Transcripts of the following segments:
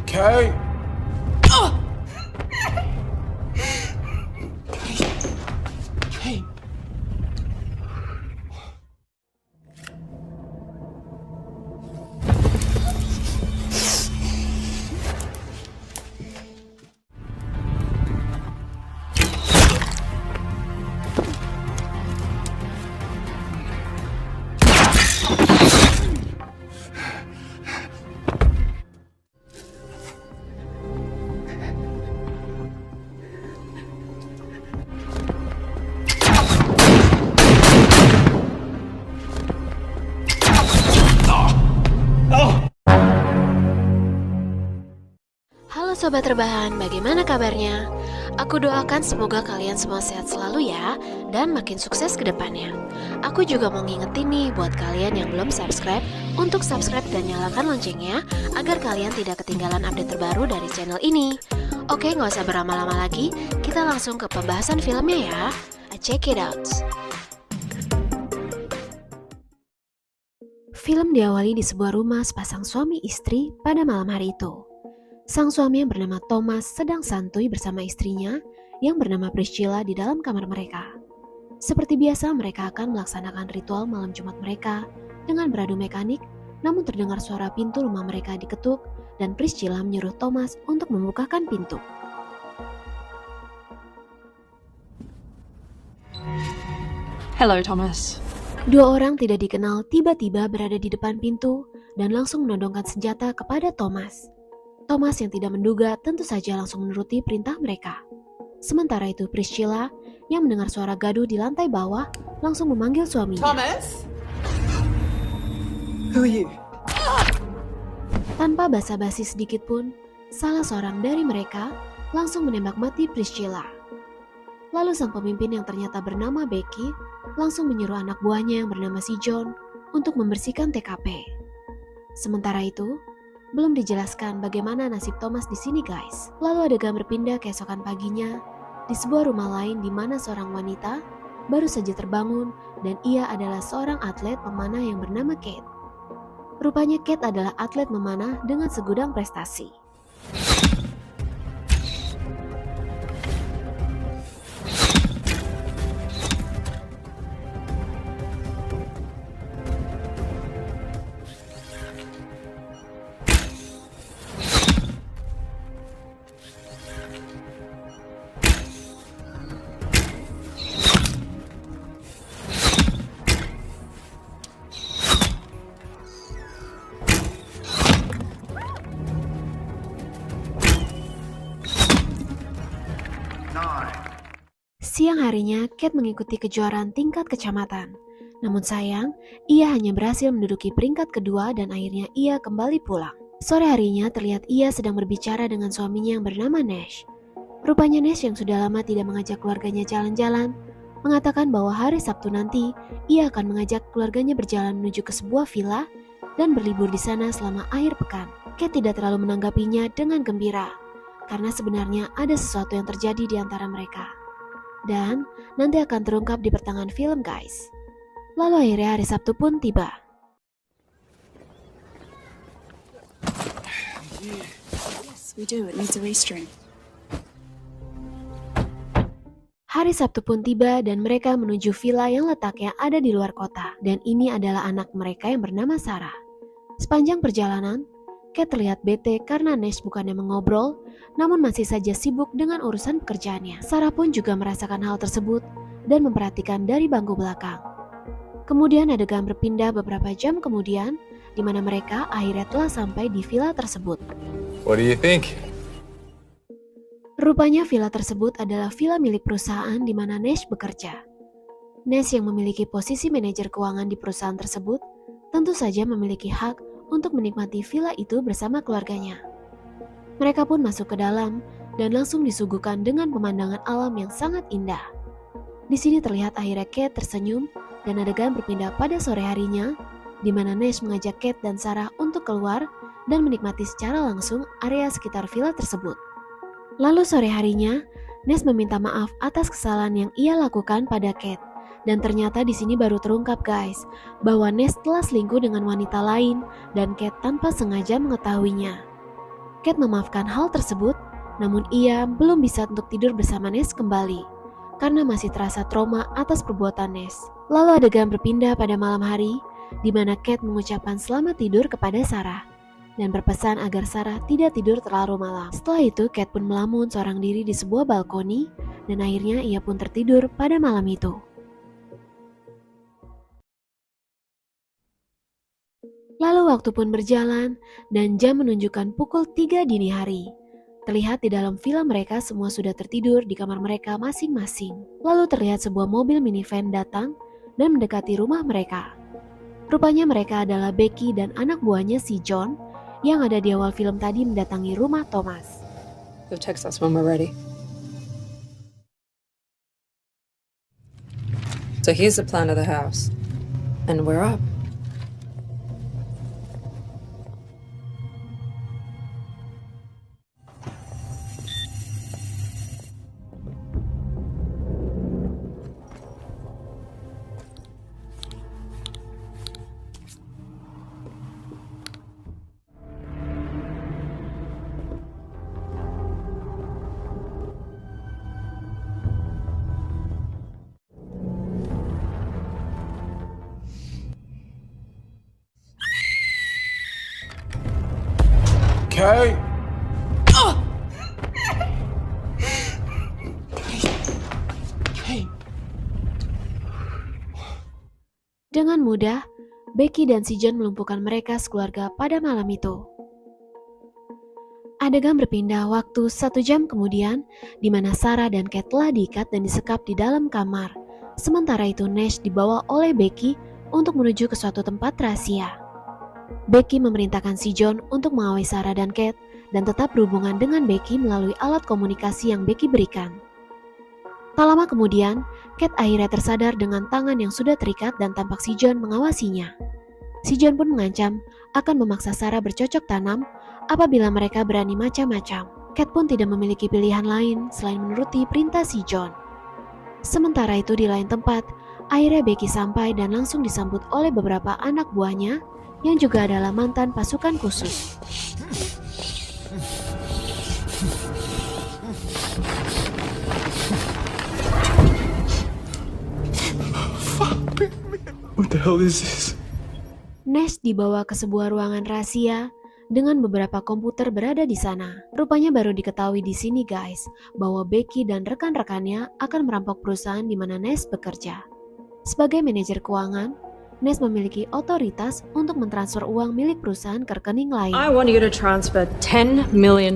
Kate! Kate! Halo Sobat Rebahan, bagaimana kabarnya? Aku doakan semoga kalian semua sehat selalu ya, dan makin sukses ke depannya. Aku juga mau ngingetin nih buat kalian yang belum subscribe, untuk subscribe dan nyalakan loncengnya, agar kalian tidak ketinggalan update terbaru dari channel ini. Oke, nggak usah berlama-lama lagi, kita langsung ke pembahasan filmnya ya. Check it out. Film diawali di sebuah rumah sepasang suami istri pada malam hari itu. Sang suami yang bernama Thomas sedang santuy bersama istrinya yang bernama Priscilla di dalam kamar mereka. Seperti biasa, mereka akan melaksanakan ritual malam Jumat mereka dengan beradu mekanik, namun terdengar suara pintu rumah mereka diketuk dan Priscilla menyuruh Thomas untuk membukakan pintu. Hello, Thomas. Dua orang tidak dikenal tiba-tiba berada di depan pintu dan langsung menodongkan senjata kepada Thomas. Thomas yang tidak menduga tentu saja langsung menuruti perintah mereka. Sementara itu Priscilla yang mendengar suara gaduh di lantai bawah langsung memanggil suaminya. Thomas? Who are you? Tanpa basa-basi sedikit pun, salah seorang dari mereka langsung menembak mati Priscilla. Lalu sang pemimpin yang ternyata bernama Becky langsung menyuruh anak buahnya yang bernama si John untuk membersihkan TKP. Sementara itu, belum dijelaskan bagaimana nasib Thomas di sini guys. Lalu adegan berpindah keesokan paginya di sebuah rumah lain di mana seorang wanita baru saja terbangun dan ia adalah seorang atlet pemanah yang bernama Kate. Rupanya Kate adalah atlet memanah dengan segudang prestasi. Siang harinya, Kate mengikuti kejuaraan tingkat kecamatan. Namun sayang, ia hanya berhasil menduduki peringkat kedua dan akhirnya ia kembali pulang. Sore harinya terlihat ia sedang berbicara dengan suaminya yang bernama Nash. Rupanya Nash yang sudah lama tidak mengajak keluarganya jalan-jalan, mengatakan bahwa hari Sabtu nanti ia akan mengajak keluarganya berjalan menuju ke sebuah villa dan berlibur di sana selama akhir pekan. Kate tidak terlalu menanggapinya dengan gembira, karena sebenarnya ada sesuatu yang terjadi di antara mereka. Dan nanti akan terungkap di pertengahan film guys. Lalu akhirnya hari Sabtu pun tiba. Yes, we do. It needs a restring. Hari Sabtu pun tiba dan mereka menuju villa yang letaknya ada di luar kota. Dan ini adalah anak mereka yang bernama Sarah. Sepanjang perjalanan, Kate terlihat bete karena Nash bukannya mengobrol, namun masih saja sibuk dengan urusan pekerjaannya. Sarah pun juga merasakan hal tersebut dan memperhatikan dari bangku belakang. Kemudian adegan berpindah beberapa jam kemudian, di mana mereka akhirnya telah sampai di villa tersebut. What do you think? Rupanya villa tersebut adalah villa milik perusahaan di mana Nash bekerja. Nash yang memiliki posisi manajer keuangan di perusahaan tersebut, tentu saja memiliki hak untuk menikmati villa itu bersama keluarganya. Mereka pun masuk ke dalam dan langsung disuguhkan dengan pemandangan alam yang sangat indah. Di sini terlihat akhirnya Kate tersenyum dan adegan berpindah pada sore harinya, di mana Nash mengajak Kate dan Sarah untuk keluar dan menikmati secara langsung area sekitar villa tersebut. Lalu sore harinya, Nash meminta maaf atas kesalahan yang ia lakukan pada Kate. Dan ternyata di sini baru terungkap guys, bahwa Nash telah selingkuh dengan wanita lain dan Kate tanpa sengaja mengetahuinya. Kat memaafkan hal tersebut, namun ia belum bisa untuk tidur bersama Ness kembali, karena masih terasa trauma atas perbuatan Ness. Lalu adegan berpindah pada malam hari, di mana Kat mengucapkan selamat tidur kepada Sarah, dan berpesan agar Sarah tidak tidur terlalu malam. Setelah itu, Kat pun melamun seorang diri di sebuah balkoni, dan akhirnya ia pun tertidur pada malam itu. Lalu waktu pun berjalan, dan jam menunjukkan pukul 3 dini hari. Terlihat di dalam villa mereka semua sudah tertidur di kamar mereka masing-masing. Lalu terlihat sebuah mobil minivan datang dan mendekati rumah mereka. Rupanya mereka adalah Becky dan anak buahnya si John yang ada di awal film tadi mendatangi rumah Thomas. You'll text us when we're ready. So here's the plan of the house. And we're up. Okay. Dengan mudah, Becky dan si John melumpuhkan mereka sekeluarga pada malam itu. Adegan berpindah waktu 1 jam kemudian, di mana Sarah dan Kat telah diikat dan disekap di dalam kamar. Sementara itu Nash dibawa oleh Becky untuk menuju ke suatu tempat rahasia. Becky memerintahkan si John untuk mengawasi Sarah dan Kat dan tetap berhubungan dengan Becky melalui alat komunikasi yang Becky berikan. Tak lama kemudian, Kat akhirnya tersadar dengan tangan yang sudah terikat dan tampak si John mengawasinya. Si John pun mengancam akan memaksa Sarah bercocok tanam apabila mereka berani macam-macam. Kat pun tidak memiliki pilihan lain selain menuruti perintah si John. Sementara itu di lain tempat, akhirnya Becky sampai dan langsung disambut oleh beberapa anak buahnya yang juga adalah mantan pasukan khusus. What the hell is this? Nash dibawa ke sebuah ruangan rahasia dengan beberapa komputer berada di sana. Rupanya baru diketahui di sini guys, bahwa Becky dan rekan-rekannya akan merampok perusahaan di mana Nash bekerja. Sebagai manajer keuangan, Nash memiliki otoritas untuk mentransfer uang milik perusahaan ke rekening lain. I want you to transfer $10 million.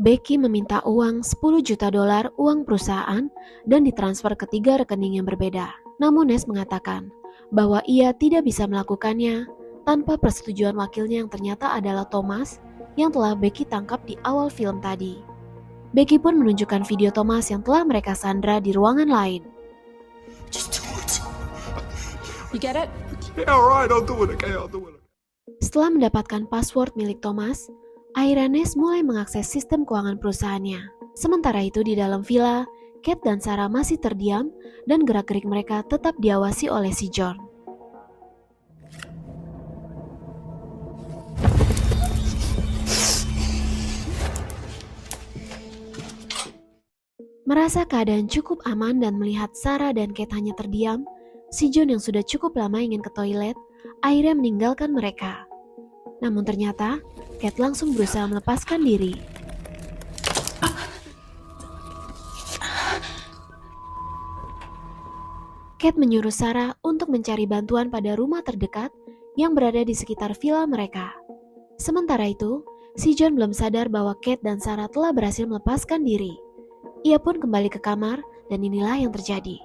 Becky meminta uang $10 juta uang perusahaan dan ditransfer ke 3 rekening yang berbeda. Namun Nash mengatakan bahwa ia tidak bisa melakukannya tanpa persetujuan wakilnya yang ternyata adalah Thomas yang telah Becky tangkap di awal film tadi. Becky pun menunjukkan video Thomas yang telah mereka sandra di ruangan lain. Just do it. You get it? Yeah, alright, I'll do it, okay, I'll do it. Setelah mendapatkan password milik Thomas, akhirnya Nash mulai mengakses sistem keuangan perusahaannya. Sementara itu di dalam villa, Kat dan Sarah masih terdiam dan gerak-gerik mereka tetap diawasi oleh si John. Merasa keadaan cukup aman dan melihat Sarah dan Kat hanya terdiam, si John yang sudah cukup lama ingin ke toilet, akhirnya meninggalkan mereka. Namun ternyata, Kat langsung berusaha melepaskan diri. Kat menyuruh Sarah untuk mencari bantuan pada rumah terdekat yang berada di sekitar villa mereka. Sementara itu, si John belum sadar bahwa Kat dan Sarah telah berhasil melepaskan diri. Ia pun kembali ke kamar dan inilah yang terjadi.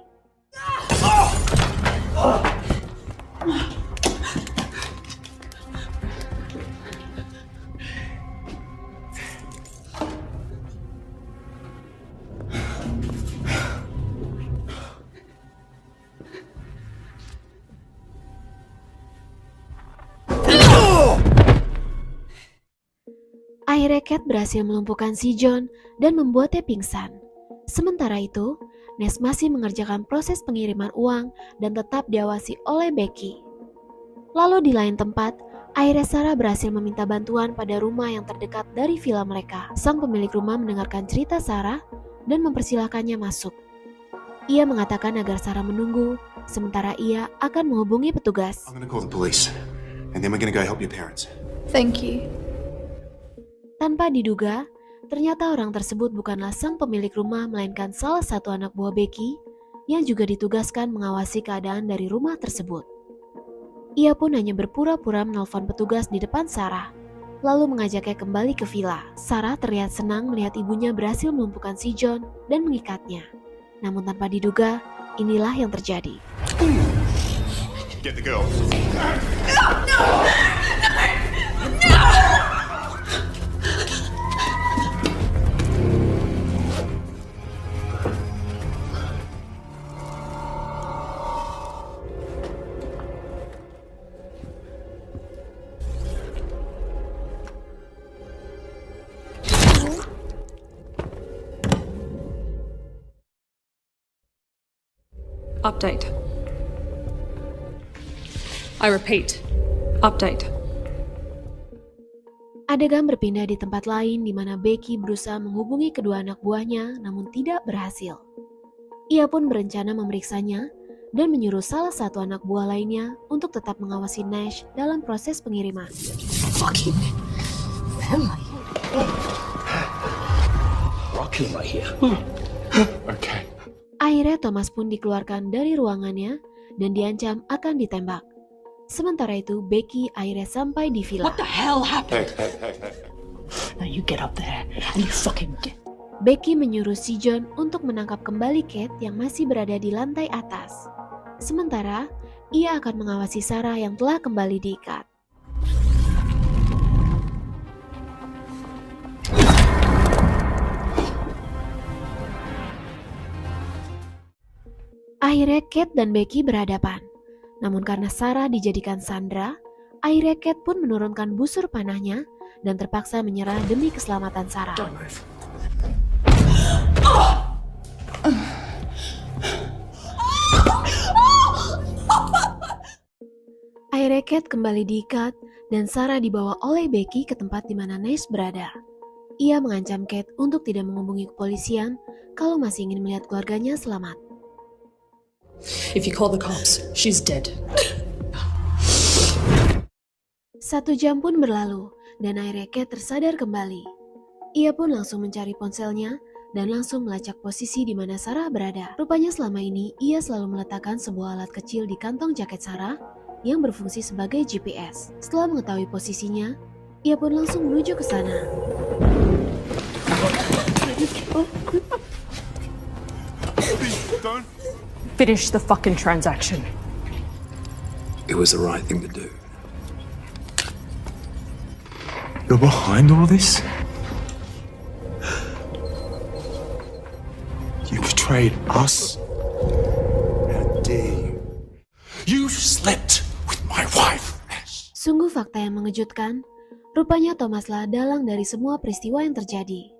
Akhirnya Kat berhasil melumpuhkan si John dan membuatnya pingsan. Sementara itu, Nash masih mengerjakan proses pengiriman uang dan tetap diawasi oleh Becky. Lalu di lain tempat, Akhirnya Sarah berhasil meminta bantuan pada rumah yang terdekat dari villa mereka. Sang pemilik rumah mendengarkan cerita Sarah dan mempersilahkannya masuk. Ia mengatakan agar Sarah menunggu, sementara ia akan menghubungi petugas. I'm gonna call the police, and then we're gonna go help your parents. Thank you. Tanpa diduga, ternyata orang tersebut bukanlah sang pemilik rumah melainkan salah satu anak buah Becky yang juga ditugaskan mengawasi keadaan dari rumah tersebut. Ia pun hanya berpura-pura menelpon petugas di depan Sarah, lalu mengajaknya kembali ke villa. Sarah terlihat senang melihat ibunya berhasil melumpuhkan si John dan mengikatnya. Namun tanpa diduga, inilah yang terjadi. Get the girl. Update. I repeat. Update. Adegan berpindah di tempat lain di mana Becky berusaha menghubungi kedua anak buahnya namun tidak berhasil. Ia pun berencana memeriksanya dan menyuruh salah satu anak buah lainnya untuk tetap mengawasi Nash dalam proses pengiriman. Fucking family. Rocking right here. Okay. Akhirnya Thomas pun dikeluarkan dari ruangannya dan diancam akan ditembak. Sementara itu Becky akhirnya sampai di villa. What the hell happened? Hey. Now you get up there and you fucking get. Becky menyuruh si John untuk menangkap kembali Kate yang masih berada di lantai atas. Sementara, ia akan mengawasi Sarah yang telah kembali diikat. Akhirnya Kate dan Becky berhadapan. Namun karena Sarah dijadikan sandera, akhirnya Kate pun menurunkan busur panahnya dan terpaksa menyerah demi keselamatan Sarah. Don't move. Akhirnya Kate kembali diikat dan Sarah dibawa oleh Becky ke tempat di mana Nash berada. Ia mengancam Kate untuk tidak menghubungi kepolisian kalau masih ingin melihat keluarganya selamat. If you call the cops, she's dead. 1 jam pun berlalu dan akhirnya Kate tersadar kembali. Ia pun langsung mencari ponselnya dan langsung melacak posisi di mana Sarah berada. Rupanya selama ini ia selalu meletakkan sebuah alat kecil di kantong jaket Sarah yang berfungsi sebagai GPS. Setelah mengetahui posisinya, ia pun langsung menuju ke sana. Don't. Finish the fucking transaction. It was the right thing to do. You're behind all this? You betrayed us? How dare you? You slept with my wife. Sungguh fakta yang mengejutkan. Rupanya Thomaslah dalang dari semua peristiwa yang terjadi.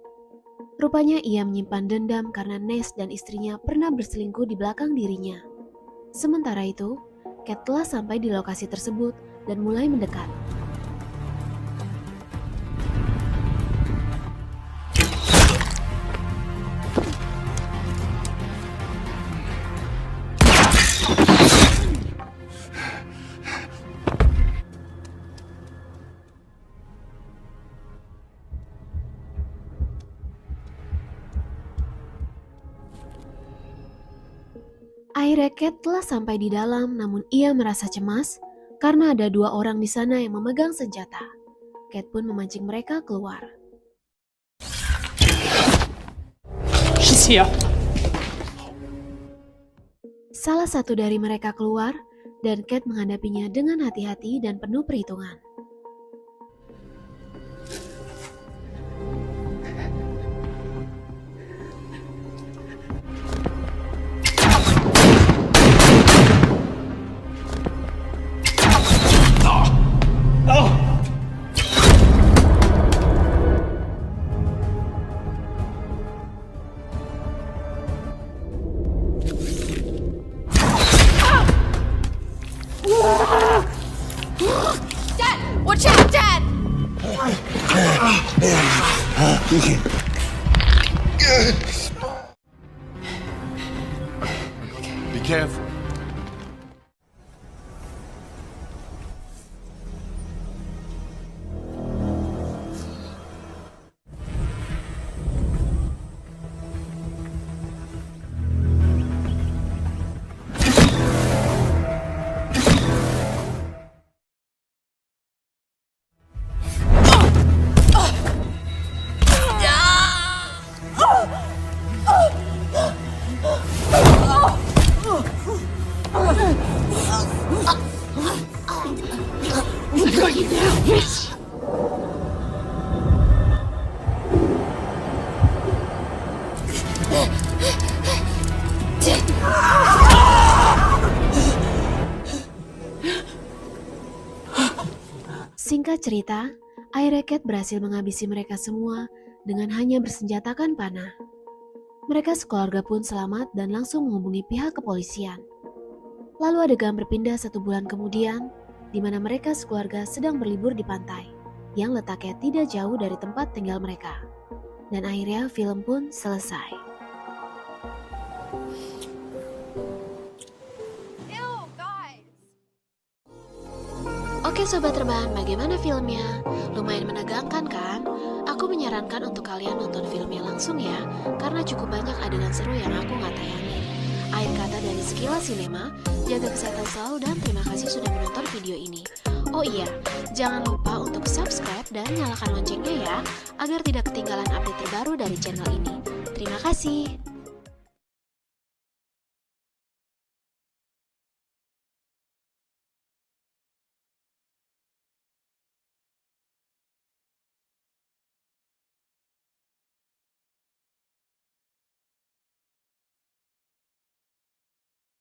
Rupanya ia menyimpan dendam karena Nash dan istrinya pernah berselingkuh di belakang dirinya. Sementara itu, Kate telah sampai di lokasi tersebut dan mulai mendekat. Akhirnya Kate telah sampai di dalam, namun ia merasa cemas karena ada 2 orang di sana yang memegang senjata. Kate pun memancing mereka keluar. She's here. Salah satu dari mereka keluar dan Kate menghadapinya dengan hati-hati dan penuh perhitungan. Dad! Be careful. Singkat cerita, Iron berhasil menghabisi mereka semua dengan hanya bersenjatakan panah. Mereka sekeluarga pun selamat dan langsung menghubungi pihak kepolisian. Lalu adegan berpindah 1 bulan kemudian, di mana mereka sekeluarga sedang berlibur di pantai, yang letaknya tidak jauh dari tempat tinggal mereka. Dan akhirnya film pun selesai. Oke sobat rebahan, bagaimana filmnya? Lumayan menegangkan kan? Aku menyarankan untuk kalian nonton filmnya langsung ya, karena cukup banyak adegan seru yang aku nggak tayangin. Akhir kata dari Sekilas Cinema, jaga kesehatan selalu dan terima kasih sudah menonton video ini. Oh iya, jangan lupa untuk subscribe dan nyalakan loncengnya ya, agar tidak ketinggalan update terbaru dari channel ini. Terima kasih.